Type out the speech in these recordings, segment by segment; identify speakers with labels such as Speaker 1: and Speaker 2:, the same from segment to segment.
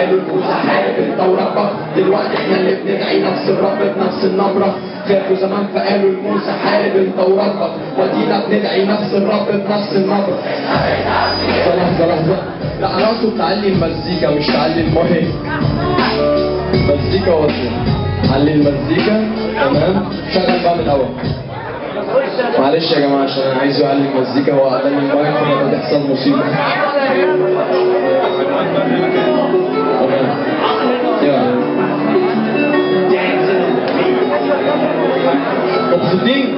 Speaker 1: قالوا الموسى حارب انت وربك، دلوقتي احنا اللي بندعي نفس الرب بنفس النبرة. خافوا زمان فقالوا الموسى حارب انت وربك، ودينا بندعي نفس الرب بنفس النبرة. لحظة لا انا اقصد تعلي المزيكا مش تعلي المهم. مزيكا وصل، علي المزيكا تمام. شغل بقى من الاول. معلش يا جماعه عشان انا عايزه اعلي المزيكا، هو اعلن المايك فما تحصل مصيبه. يلا مبسوطين؟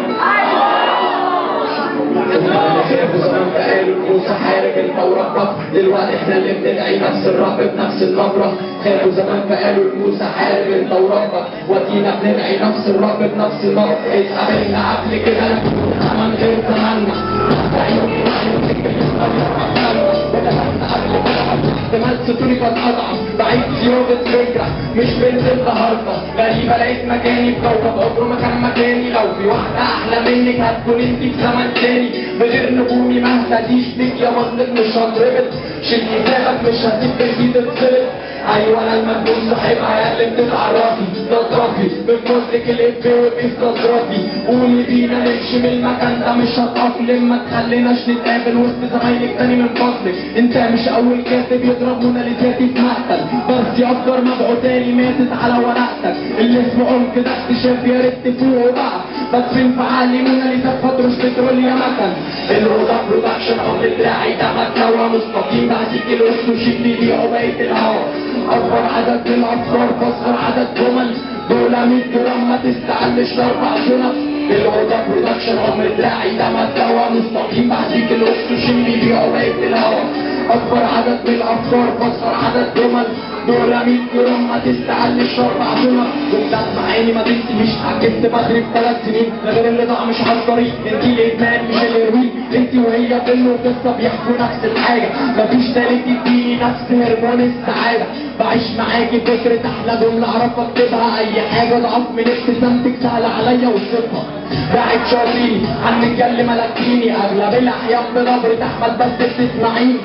Speaker 1: خافوا زمان فقالوا الموسى حارب انت وربك، دلوقتي احنا اللي بندعي نفس الرب بنفس النبرة. خافوا زمان فقالوا الموسى حارب انت وربك، ودينا بندعي نفس الرب بنفس النبرة. اتقابلنا قبل كده لكن من غير زماننا. احتمال ستوري كان اضعف، بعيد زيادة فكرة مش بنت النهارده. غريبة لقيت مكاني في كوكب عمره ما كان مكاني. لو في واحدة أحلى منك هتكون انت في زمن تاني. بغير نجومي ما اهتديش بيك يا منطق مش هتربط. شيل كتابك مش هسيب بيتي تتسرق. ايوه انا المجنون صاحبها يا اللي بتتعرفي نضربي بموزك الاب وبيف نضربي. قولي بينا نمشي من المكان ده مش هتأقلم. ما تخليناش نتقابل وسط زمايلك تاني من فضلك. انت مش اول كاتب يضرب موناليزاتي في مقتل، بس افكار مبعوتاني ماتت على ورقتك. اللي اسمه عمق ده اكتشاف يا ريت تفوقوا بقى. بس في انفعالي موناليزات فترش بترول يا مكن. الروضة برودكشن امر دراعي ده مكتوى مستقيم بعديك الوسط وشيك بيبيعوا بقية الهوا. اكبر عدد من الافكار فاصغر عدد جمل، دول 100 جرام ما تستعلش ل4 شنط. الوضع برودكشن امر دراعي ده مستوى مستقيم بعديك الوسط وشيك بيبيعوا بقية الهوا. اكبر عدد من الافكار فاصغر عدد جمل، دول 100 جرام ما تستعلش ل4 شنط. وبدأت معاني ما تنسيش عجبت بدري في 3 سنين. ده غير اللي ضاع مش عالطريق، انتي الادمان مش الهيروين. انتي وهي فيلم وقصه بيحكوا نفس الحاجه، مفيش تالت يديني نفس هرمون السعاده. بعيش معاكي فكره احلى جمله اعرف اكتبها. اي حاجه ضعف من ابتسامتك سهل عليا وصفها. بعد شاطريني عن اللي ملكتيني، اغلب الاحيان بنبره احمد بس بتسمعيني.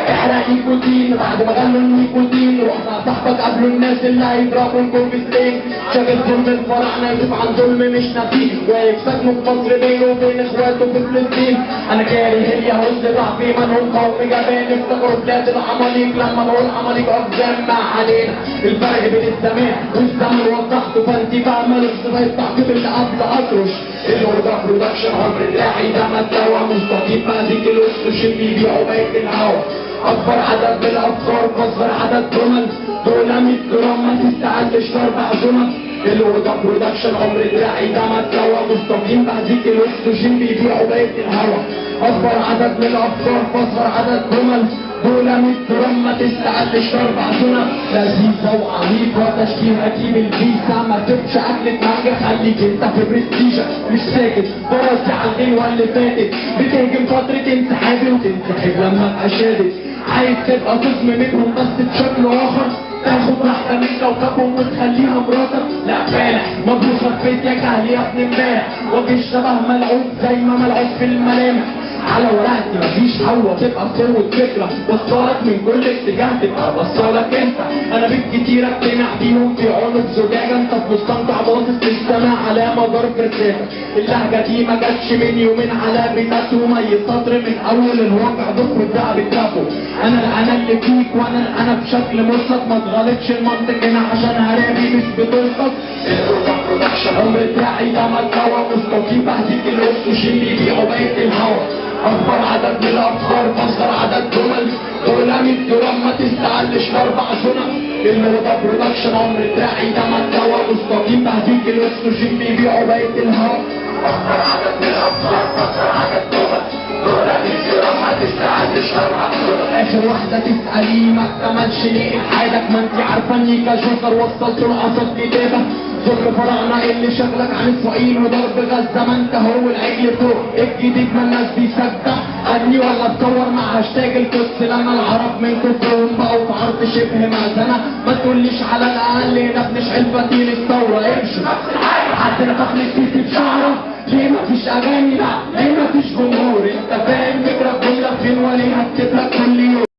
Speaker 1: احرق نيكوتين بعد ما غنوا النيكوتين، روح مع صاحبك قبل الناس اللي هيضربوا الكونفستين. شاغل ظلم الفراعنه يضيف عن ظلم مش نفيه، واقف سجنه في مصر بينه وبين اخواته في فلسطين. انا كاره اليهود ضعفي منهم قوم جبان، افتكروا بلاد العماليق لما بقول عماليق اقزام ما علينا. الفرق بين الزمان والزمن وضحته فانتي فاهمه الصفات التعقيد اللي قبل اطرش. الوضع برودكشن عمر دراعي ده مستوى مستقيم بعديك الوسط وشيل بيبيعوا بقية الهوا. اكبر عدد من الافكار فاصغر عدد جمل، دول 100 جرام ما تستعلش ل4 شنط. الوضع برودكشن عمر دراعي ده مستوى مستقيم بعديك الوسط وشيل بيبيعوا بقية الهوا. اكبر عدد من الافكار فاصغر عدد جمل، دول 100 جرام ما تستعلش ل4 شنط. لذيذة وعميقة تشكيل هجيب الفيزا، ما تبش اكلة مانجا خليك انت في برستيجة. مش ساكت براسي على الغنوة اللي فاتت، بتهجم فترة انسحابي وتنسحب لما ابقى شادد. عايز تبقى قسم منهم بس بشكل اخر، تاخد واحدة من كوكبهم وتخليها مراتك. لا فالح مبروك خفيت يا جهل يا ابن امبارح، وجه الشبه ملعوب زي ما ملعوب في الملامح. على ورقتي مفيش حوا تبقى قوة فكرة، وصلك من كل اتجاه تبقى بصالك انت. انا بالكتير اقتنع بيهم في عنق زجاجة، انت في مستنقع باصص للسماء على مدار فرساتك. اللهجة دي ما جاتش من يومين على بنات ومي سطر من اول الواقع ضخم الدعب بترافو. انا اللي فيك وانا بشكل مطلق، ما تغلطش المنطق هنا عشان هرابي مش بتلقط. البرودكشن عمر دراعي ده مستوى مستقيم بعديك الوسط وشيل بيبيعوا بقية الهوا. اكبر عدد من الافكار فاصغر عدد جمل، دول 100 جرام ما تستعلش ل4 شنط. الوضع برودكشن عمر دراعي ده مستوى مستقيم بعديك الوسط وشيل بيبيعوا بقية الهوا. اكبر عدد من الافكار فاصغر عدد جمل، دول 100 جرام ما تستعلش ل4 شنط. اخر واحدة تسأليه ما اكتملش ليه الحادك، ما انتي عارفة اني كجوكر وصلت لقصة كتابة. ظلم فراعنة اللي شغلك عن اسرائيل وضرب غزة، ما انت هو العجل فوق الجديد ما الناس بيصدق. ادني ولا اتصور مع هاشتاج القدس لما العرب من كفرهم بقوا في عرض شبه مأذنة. ما تقوليش على الاقل هنا بنشعل فتيل الثورة امشي حد نفخ لي السيسي بشعره. ليه مفيش اغاني؟ لا ليه مفيش جمهور؟ انت فاهم فكرة الجملة فين وليه هكتب لك كل يوم.